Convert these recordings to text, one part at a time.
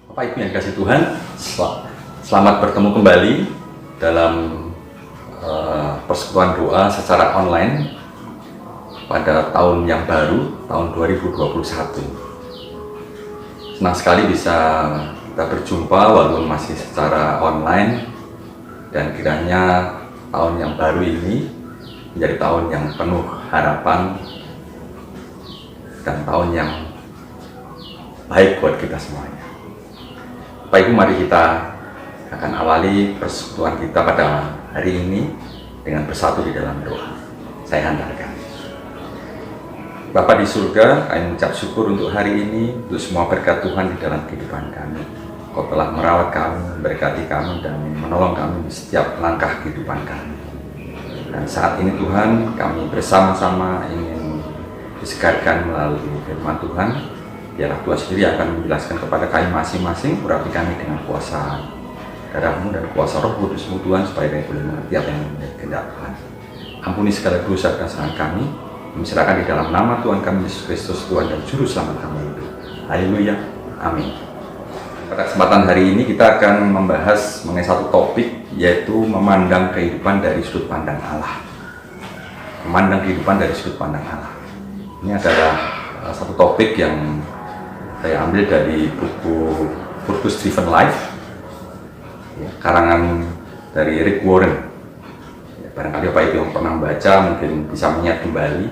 Bapak Ibu yang dikasihi Tuhan, selamat bertemu kembali dalam persekutuan doa secara online pada tahun yang baru, tahun 2021. Senang sekali bisa kita berjumpa walaupun masih secara online, dan kiranya tahun yang baru ini menjadi tahun yang penuh harapan dan tahun yang baik buat kita semuanya. Bapak Ibu, mari kita akan awali persekutuan kita pada hari ini dengan bersatu di dalam doa. Saya hantarkan. Bapa di surga, kami mengucap syukur untuk hari ini, untuk semua berkat Tuhan di dalam kehidupan kami. Kau telah merawat kami, memberkati kami, dan menolong kami di setiap langkah kehidupan kami. Dan saat ini Tuhan, kami bersama-sama ingin disegarkan melalui firman Tuhan. Biarlah Tuhan sendiri akan menjelaskan kepada kami masing-masing, urapi kami dengan kuasa darah-Mu dan kuasa Roh Kudus-Mu Tuhan, supaya kami boleh mengerti apa yang menjadi kehendak Tuhan. Ampuni segala dosa dan kesalahan kami, diserahkan di dalam nama Tuhan kami Yesus Kristus, Tuhan dan Juru Selamat kami itu. Haleluya, amin. Pada kesempatan hari ini kita akan membahas mengenai satu topik, yaitu memandang kehidupan dari sudut pandang Allah. Memandang kehidupan dari sudut pandang Allah. Ini adalah satu topik yang saya ambil dari buku Purpose Driven Life, karangan dari Rick Warren. Barangkali Bapak Ibu yang pernah membaca mungkin bisa mengingat kembali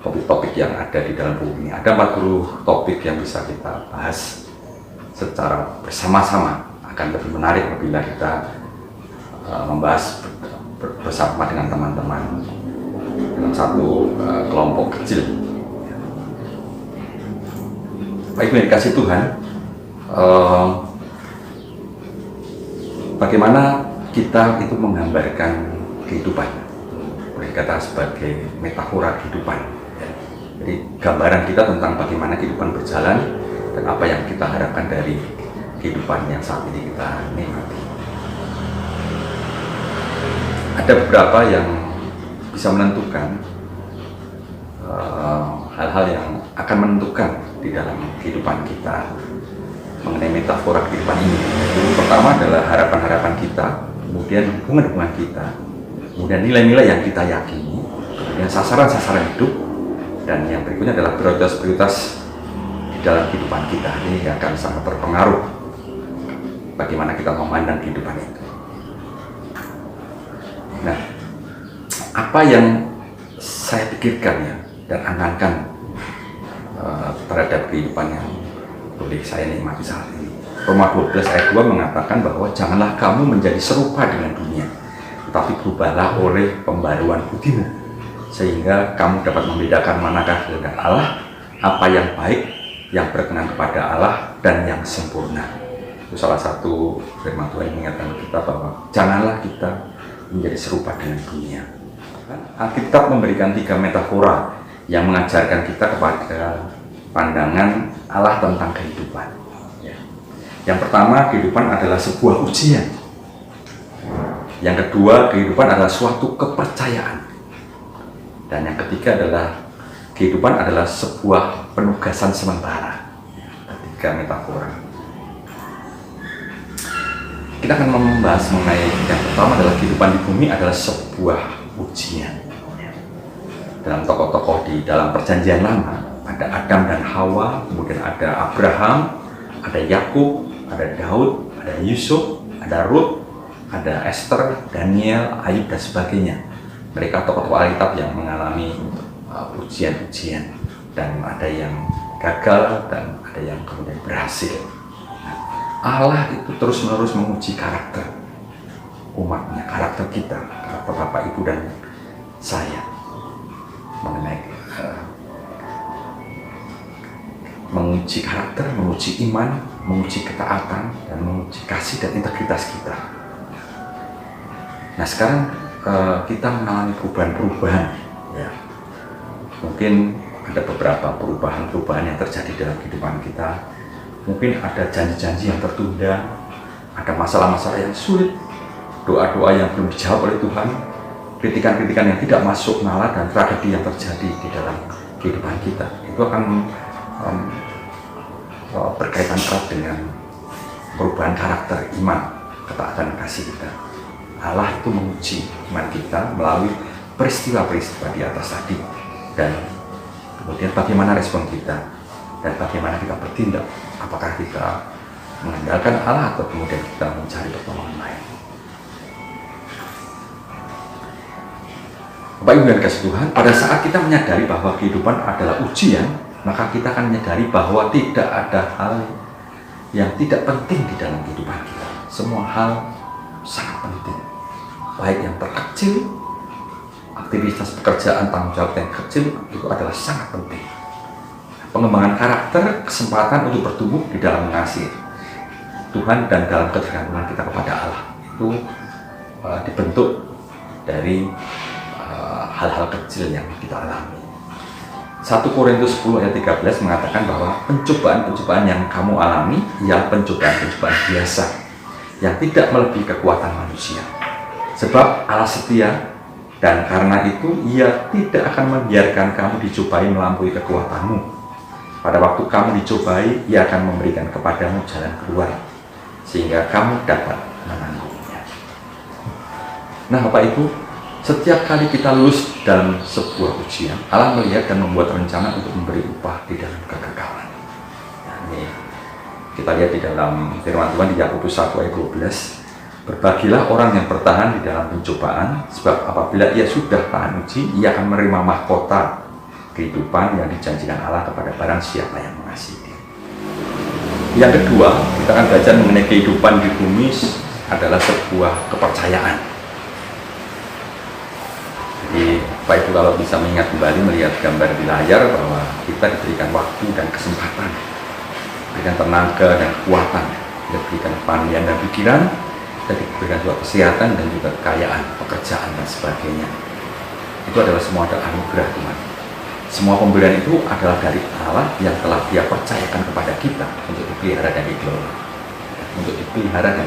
topik-topik yang ada di dalam buku ini. Ada 40 topik yang bisa kita bahas secara bersama-sama. Akan lebih menarik apabila kita membahas bersama dengan teman-teman dalam satu kelompok kecil. Baik, dikasih Tuhan, bagaimana kita itu menggambarkan kehidupan, boleh dikatakan sebagai metafora kehidupan. Jadi gambaran kita tentang bagaimana kehidupan berjalan dan apa yang kita harapkan dari kehidupan yang saat ini kita nikmati. Ada beberapa yang bisa menentukan hal-hal yang akan menentukan di dalam kehidupan kita mengenai metafora kehidupan ini. Yang pertama adalah harapan-harapan kita, kemudian hubungan-hubungan kita, kemudian nilai-nilai yang kita yakini, kemudian sasaran-sasaran hidup, dan yang berikutnya adalah prioritas-prioritas di dalam kehidupan kita. Ini akan sangat berpengaruh bagaimana kita memandang kehidupan itu. Nah, apa yang saya pikirkan ya dan angankan terhadap kehidupan yang boleh saya nikmati saat ini. Roma 12 ayat 2 mengatakan bahwa janganlah kamu menjadi serupa dengan dunia, tetapi berubahlah oleh pembaruan budimu, sehingga kamu dapat membedakan manakah kehendak Allah, apa yang baik, yang berkenan kepada Allah, dan yang sempurna. Itu salah satu firman Tuhan yang mengingatkan kita bahwa janganlah kita menjadi serupa dengan dunia. Alkitab memberikan 3 metafora yang mengajarkan kita kepada pandangan Allah tentang kehidupan. Yang pertama, kehidupan adalah sebuah ujian. Yang kedua, kehidupan adalah suatu kepercayaan. Dan yang ketiga adalah kehidupan adalah sebuah penugasan sementara. 3 metafora. Kita akan membahas mengenai yang pertama adalah kehidupan di bumi adalah sebuah ujian. Dalam tokoh-tokoh di dalam perjanjian lama, ada Adam dan Hawa, kemudian ada Abraham, ada Yakub, ada Daud, ada Yusuf, ada Ruth, ada Esther, Daniel, Ayub, dan sebagainya. Mereka tokoh-tokoh Alkitab yang mengalami ujian-ujian, dan ada yang gagal dan ada yang kemudian berhasil. Allah itu terus-menerus menguji karakter umatnya, karakter kita, karakter Bapak, Ibu, dan saya, mengenai menguji karakter, menguji iman, menguji ketaatan, dan menguji kasih dan integritas kita. Nah, sekarang kita mengalami perubahan-perubahan, ya. Mungkin ada beberapa perubahan-perubahan yang terjadi dalam kehidupan kita. Mungkin ada janji-janji yang tertunda, ada masalah-masalah yang sulit, doa-doa yang belum dijawab oleh Tuhan, kritikan-kritikan yang tidak masuk nalar, dan tragedi yang terjadi di dalam kehidupan kita. Itu akan berkaitan erat dengan perubahan karakter, iman, ketaatan, kasih kita. Allah itu menguji iman kita melalui peristiwa-peristiwa di atas tadi, dan kemudian bagaimana respon kita dan bagaimana kita bertindak. Apakah kita mengandalkan Allah atau kemudian kita mencari pertolongan lain. Bapak Ibu yang dikasihi Tuhan, pada saat kita menyadari bahwa kehidupan adalah ujian, maka kita akan menyadari bahwa tidak ada hal yang tidak penting di dalam kehidupan kita. Semua hal sangat penting, baik yang terkecil, aktivitas pekerjaan, tanggung jawab yang kecil, itu adalah sangat penting. Pengembangan karakter, kesempatan untuk bertumbuh di dalam mengasihi Tuhan dan dalam ketergantungan kita kepada Allah itu dibentuk dari hal-hal kecil yang kita alami. 1 Korintus 10 ayat 13 mengatakan bahwa pencobaan-pencobaan yang kamu alami ialah pencobaan-pencobaan biasa yang tidak melebihi kekuatan manusia. Sebab Allah setia, dan karena itu Ia tidak akan membiarkan kamu dicobai melampaui kekuatanmu. Pada waktu kamu dicobai, Ia akan memberikan kepadamu jalan keluar sehingga kamu dapat menanggungnya. Nah, Bapak Ibu, setiap kali kita lulus dalam sebuah ujian, Allah melihat dan membuat rencana untuk memberi upah di dalam kegagalan. Nah, ini kita lihat di dalam firman Tuhan di Yakobus 1 ayat 12. Berbahagialah orang yang bertahan di dalam pencobaan, sebab apabila ia sudah tahan uji, ia akan menerima mahkota kehidupan yang dijanjikan Allah kepada barang siapa yang mengasihi Dia. Yang kedua, kita akan belajar mengenai kehidupan di bumi adalah sebuah kepercayaan. Jadi Pak Ibu kalau bisa mengingat kembali melihat gambar di layar bahwa kita diberikan waktu dan kesempatan, diberikan tenaga dan kekuatan, diberikan kepandian dan pikiran, dan diberikan juga kesehatan dan juga kekayaan, pekerjaan dan sebagainya. Itu adalah semua adalah anugerah Tuhan. Semua pemberian itu adalah dari Allah yang telah Dia percayakan kepada kita untuk dipelihara dan dikelola. Untuk dipelihara dan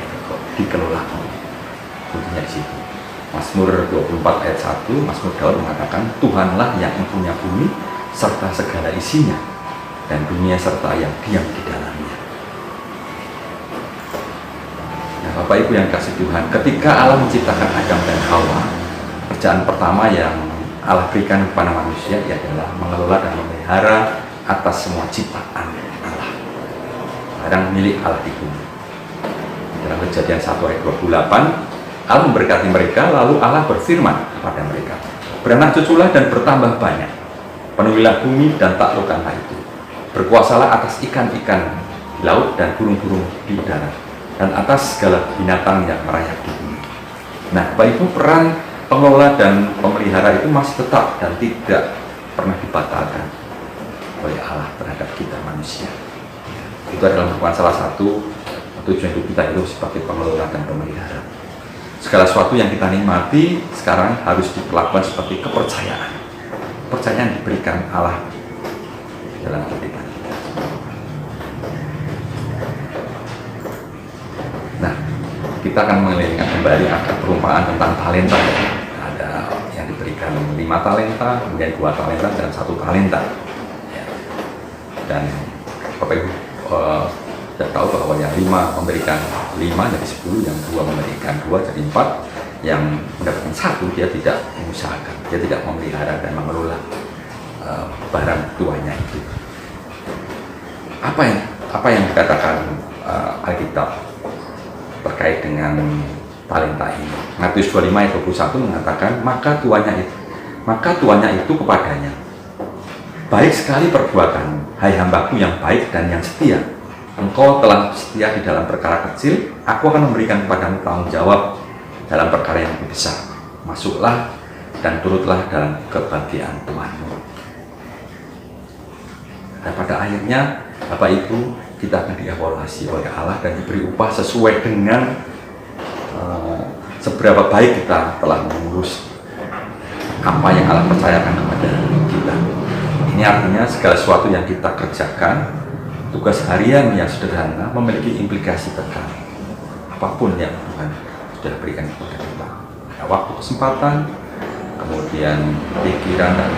dikelola. Tentunya di situ. Mazmur 24 ayat 1, Mazmur Daud mengatakan, Tuhanlah yang mempunyai bumi serta segala isinya, dan dunia serta yang diam di dalamnya. Nah, Bapak Ibu yang kasih Tuhan, ketika Allah menciptakan Adam dan Hawa, pekerjaan pertama yang Allah berikan kepada manusia adalah mengelola dan memelihara atas semua ciptaan Allah, barang milik Allah di bumi. Dalam Kejadian 1 ayat 28, Allah memberkati mereka, lalu Allah berfirman kepada mereka, beranak cuculah dan bertambah banyak, penuhilah bumi dan taklukkanlah itu, berkuasalah atas ikan-ikan di laut dan burung-burung di darat, dan atas segala binatang yang merayap di bumi. Nah, Bapak Ibu, peran pengelola dan pemelihara itu masih tetap dan tidak pernah dibatalkan oleh Allah terhadap kita manusia. Itu adalah merupakan salah satu tujuan hidup kita itu sebagai pengelola dan pemelihara. Segala sesuatu yang kita nikmati sekarang harus diperlakukan seperti kepercayaan. Kepercayaan diberikan Allah dalam kehidupan kita. Nah, kita akan mengingat kembali akan perumpamaan tentang talenta. Ada yang diberikan 5 talenta, kemudian 2 talenta, dan 1 talenta. Dan Bapak Ibu sudah tahu bahwa yang 5 memberikan 5 jadi 10, yang 2 memberikan 2 jadi 4, yang mendapatkan 1 dia tidak mengusahakan, dia tidak memelihara dan mengelola barang tuanya itu. Apa yang dikatakan Alkitab terkait dengan talenta ini? Matius 25 ayat 21 mengatakan, maka tuannya itu kepadanya, baik sekali perbuatan, hai hambaku yang baik dan yang setia. Engkau telah setia di dalam perkara kecil, aku akan memberikan kepadamu tanggung jawab dalam perkara yang lebih besar. Masuklah dan turutlah dalam kebahagiaan Tuhanmu. Dan pada akhirnya, Bapak Ibu, kita akan dievaluasi oleh Allah dan diberi upah sesuai dengan seberapa baik kita telah mengurus apa yang Allah percayakan kepada kita. Ini artinya segala sesuatu yang kita kerjakan, tugas harian yang sederhana memiliki implikasi kekal. Apapun yang Tuhan sudah berikan kepada kita, ada waktu, kesempatan, kemudian pikiran dan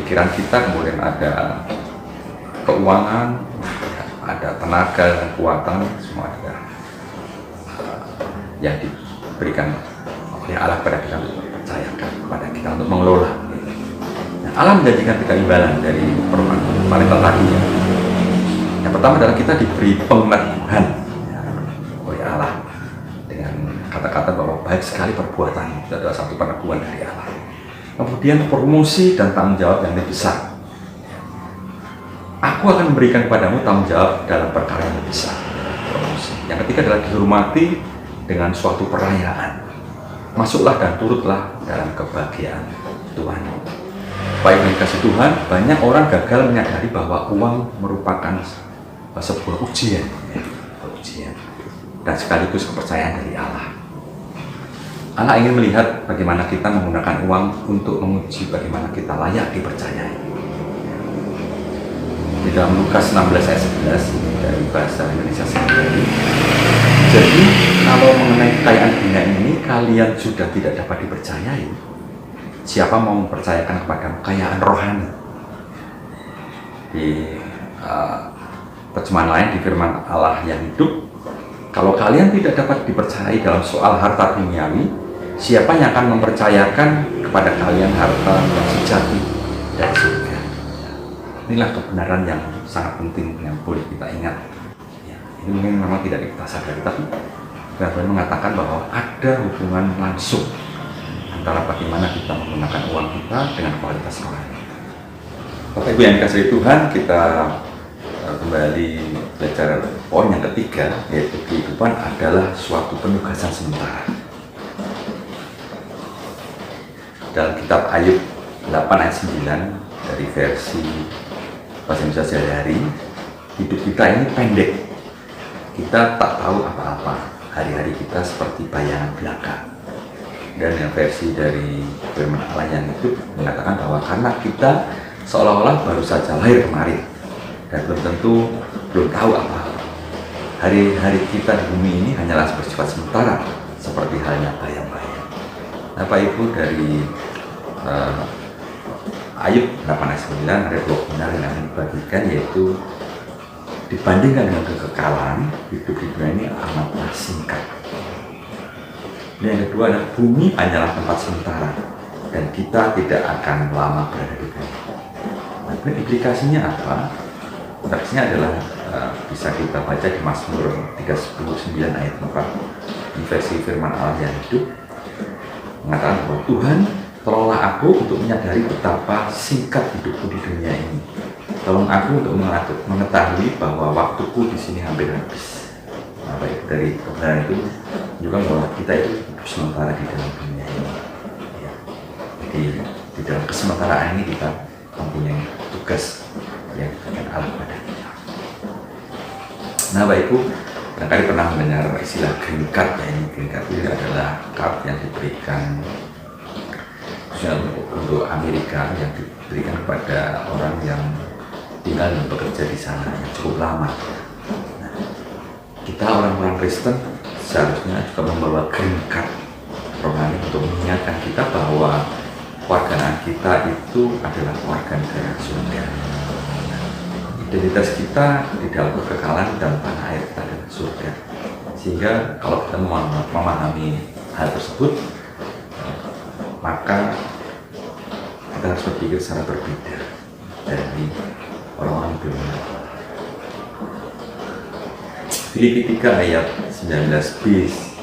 pikiran kita, kemudian ada keuangan, ada tenaga dan kekuatan, semua ada yang diberikan oleh Allah kepada kita untuk percayakan kepada kita untuk mengelola. Nah, Allah menjanjikan 3 imbalan dari perumahan parental tadi ya. Yang pertama adalah kita diberi pengenalan ya, oleh Allah dengan kata-kata bahwa baik sekali perbuatan itu adalah satu peneguhan dari Allah. Kemudian promosi dan tanggung jawab yang lebih besar. Aku akan memberikan kepadamu tanggung jawab dalam perkara yang lebih besar. Promosi. Yang ketiga adalah dihormati dengan suatu perayaan. Masuklah dan turutlah dalam kebahagiaan Tuhan. Baik yang dikasih Tuhan, banyak orang gagal menyadari bahwa uang merupakan sebuah ujian, dan sekaligus kepercayaan dari Allah. Allah ingin melihat bagaimana kita menggunakan uang untuk menguji bagaimana kita layak dipercayai. Di dalam Lukas 16 ayat 11 dari bahasa Indonesia sendiri. Jadi kalau mengenai kekayaan dunia ini kalian sudah tidak dapat dipercayai, siapa mau mempercayakan kepada kekayaan rohani? Di terjemahan lain di firman Allah yang hidup, kalau kalian tidak dapat dipercayai dalam soal harta duniawi, siapa yang akan mempercayakan kepada kalian harta yang sejati dari surga? Inilah kebenaran yang sangat penting yang boleh kita ingat. Ya, ini mungkin memang tidak kita sadari, tapi Tuhan mengatakan bahwa ada hubungan langsung antara bagaimana kita menggunakan uang kita dengan kualitas rohani. Bapak Ibu yang dikasihi Tuhan, kita kembali belajar poin yang ketiga, yaitu kehidupan adalah suatu penugasan sementara. Dalam kitab Ayub 8 ayat 9 dari versi Bahasa Indonesia sehari-hari, hidup kita ini pendek. Kita tak tahu apa-apa. Hari-hari kita seperti bayangan belaka. Dan yang versi dari firman Allah yang hidup mengatakan bahwa karena kita seolah-olah baru saja lahir kemarin dan belum tahu apa-apa. Hari-hari kita di bumi ini hanyalah bersifat sementara, seperti halnya bayang-bayang. Bapak Ibu, dari Ayub 8 ayat 9 ada 2 kebenaran yang dibagikan, yaitu dibandingkan dengan kekekalan, hidup di dunia ini amatlah singkat. Dan yang kedua adalah bumi hanyalah tempat sementara dan kita tidak akan lama berada di bumi. Nah, implikasinya apa? Implikasinya adalah bisa kita baca di Mazmur 39 ayat 4 di versi firman Allah yang hidup, mengatakan bahwa Tuhan, tolonglah aku untuk menyadari betapa singkat hidupku di dunia ini. Tolong aku untuk mengetahui bahwa waktuku di sini hampir habis. Nah, baik dari kebenaran itu juga bahwa kita itu hidup sementara di dalam dunia ini. Ya. Jadi di dalam kesementaraan ini kita mempunyai tugas yang diberikan Allah pada kita. Nah, Bapak Ibu, barangkali pernah mendengar istilah green card ya. Ini green card ini adalah card yang diberikan untuk Amerika, yang diberikan kepada orang yang tinggal dan bekerja di sana yang cukup lama. Nah, kita orang-orang Kristen seharusnya juga membawa green card rohani untuk mengingatkan kita bahwa kewarganaan kita itu adalah keluarga negara surga. Identitas kita di dalam kekekalan dan tanah air kita adalah surga. Sehingga kalau kita memahami hal tersebut, maka kita harus berpikir secara berbeda dari orang-orang dunia. Filipi 3 ayat 19b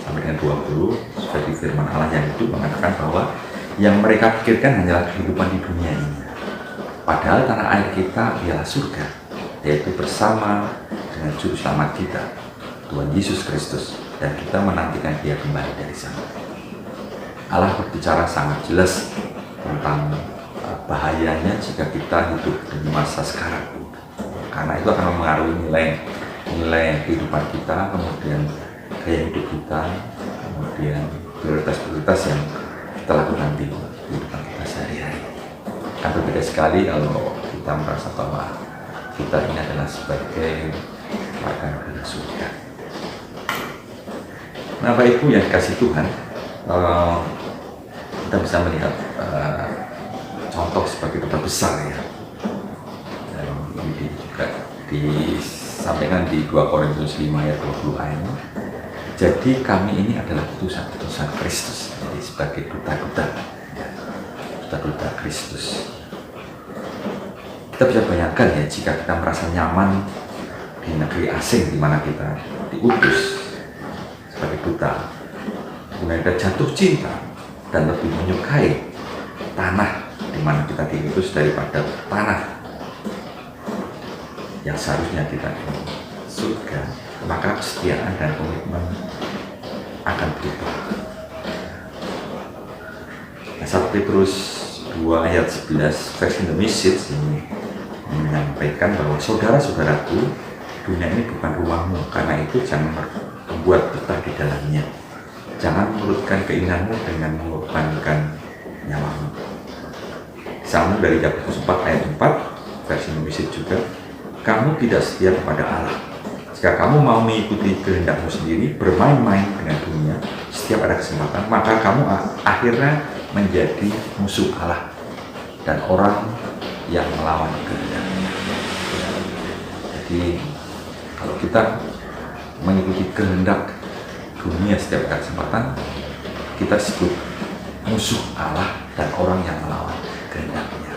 sampai dengan 20 seperti firman Allah yang itu mengatakan bahwa yang mereka pikirkan hanyalah kehidupan di dunia ini. Padahal tanah air kita ialah surga, yaitu bersama dengan juru selamat kita, Tuhan Yesus Kristus, dan kita menantikan Dia kembali dari sana. Allah berbicara sangat jelas tentang bahayanya jika kita hidup di masa sekarang, karena itu akan mempengaruhi nilai kehidupan kita, kemudian gaya hidup kita, kemudian prioritas-prioritas yang kita lakukan di kehidupan kita sehari-hari. Kan berbeda sekali kalau kita merasa bahwa kita ini adalah sebagai warga negara surga. Nah, Bapak Ibu yang dikasih Tuhan, kita bisa melihat contoh sebagai kota besar ya. Dan ini juga disampaikan di 2 Korintus 5 ayat 20a ini. Jadi kami ini adalah utusan Kristus, jadi sebagai duta-duta Kristus. Kita bisa bayangkan ya, jika kita merasa nyaman di negeri asing di mana kita diutus sebagai duta, kemudian kita jatuh cinta dan lebih menyukai tanah di mana kita diutus daripada tanah yang seharusnya kita di surga, maka kesetiaan dan komitmen akan berubah. 1 Petrus 2 ayat 11 versi The Message ini menyampaikan bahwa saudara-saudaraku, dunia ini bukan rumahmu, karena itu jangan membuat betah di dalamnya. Jangan menurutkan keinginanmu dengan mengorbankan nyawamu. Sama dari Yakobus 4 ayat 4 versi The Message juga, kamu tidak setia kepada Allah. Jika kamu mau mengikuti kehendakmu sendiri, bermain-main dengan dunia setiap ada kesempatan, maka kamu akhirnya menjadi musuh Allah dan orang yang melawan kehendaknya. Jadi kalau kita mengikuti kehendak dunia setiap ada kesempatan, kita disebut musuh Allah dan orang yang melawan kehendaknya.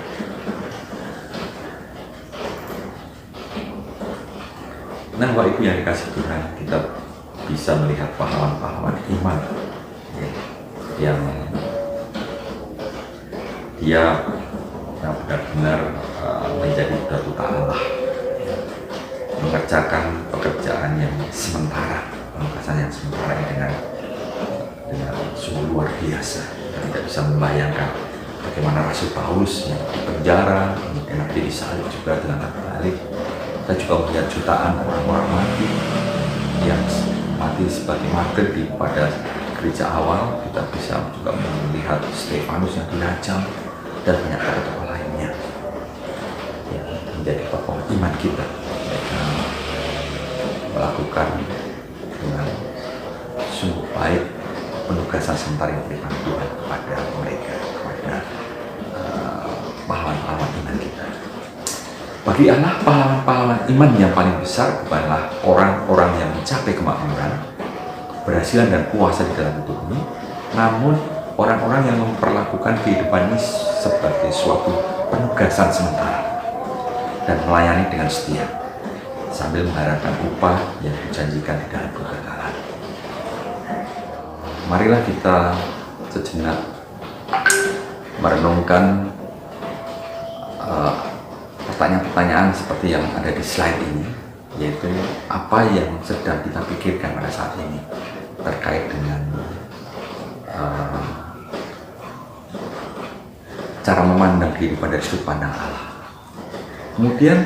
Nah, Bapak Ibu yang dikasih Tuhan, kita bisa melihat pahlawan-pahlawan iman yang dia benar-benar menjadi duta Allah, mengerjakan pekerjaan yang sementara, penugasan yang sementara dengan sungguh luar biasa. Kita tidak bisa membayangkan bagaimana Rasul Paulus yang dipenjara, kemudian nanti disalib juga dengan terbalik. Kita juga melihat jutaan orang-orang mati yang mati sebagai martir pada gereja awal. Kita bisa juga melihat Stefanus yang dirajam dan banyak tokoh lainnya yang menjadi tokoh iman kita. Mereka melakukan dengan sungguh baik penugasan sementara yang diberikan Tuhan kepada mereka, kepada pahlawan-pahlawan iman kita. Bagi Allah, pahlawan-pahlawan iman yang paling besar bukanlah orang-orang yang mencapai kemakmuran, keberhasilan dan kuasa di dalam hidup ini, namun orang-orang yang memperlakukan kehidupan ini sebagai suatu penugasan sementara dan melayani dengan setia sambil mengharapkan upah yang dijanjikan di dalam kekekalan. Marilah kita sejenak merenungkan pertanyaan-pertanyaan seperti yang ada di slide ini, yaitu apa yang sedang kita pikirkan pada saat ini terkait dengan cara memandang kehidupan dari sudut pandang Allah. Kemudian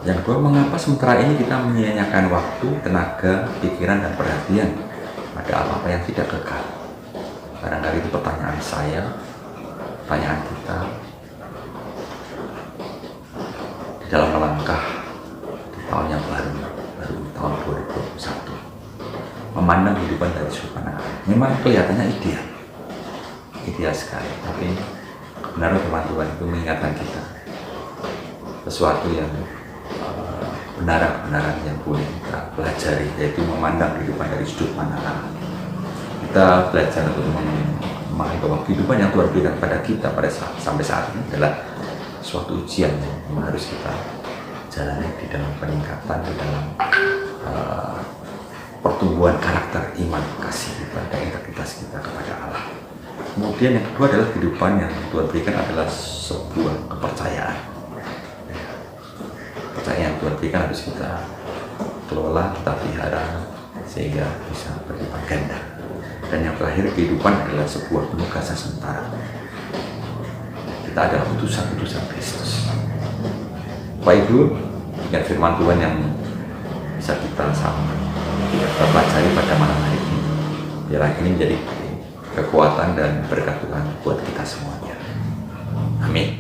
yang kedua, mengapa sementara ini kita menyia-nyiakan waktu, tenaga, pikiran, dan perhatian pada apa-apa yang tidak kekal? Barangkali itu pertanyaan saya, pertanyaan kita di dalam melangkah di tahun yang baru tahun 2021, memandang kehidupan dari sudut pandang Allah. Memang kelihatannya ideal sekali, tapi kebenaran firman Tuhan itu mengingatkan kita sesuatu yang kebenaran yang boleh kita pelajari, yaitu memandang kehidupan dari sudut pandang Allah. Kita belajar untuk memahami bahwa kehidupan yang Tuhan berikan pada kita sampai saat ini adalah suatu ujian yang harus kita jalani di dalam peningkatan, di dalam pertumbuhan karakter iman, kasih kita, dan integritas kita kepada Allah. Kemudian yang kedua adalah kehidupan yang Tuhan berikan adalah sebuah kepercayaan. Kepercayaan yang Tuhan berikan harus kita kelola, kita pelihara sehingga bisa berlipat ganda. Dan yang terakhir, kehidupan adalah sebuah penugasan sementara. Kita adalah utusan-utusan Kristus. Bapak Ibu, dengan firman Tuhan yang bisa kita pelajari pada malam hari ini, biarlah ini menjadi kekuatan dan berkat Tuhan buat kita semuanya. Amin.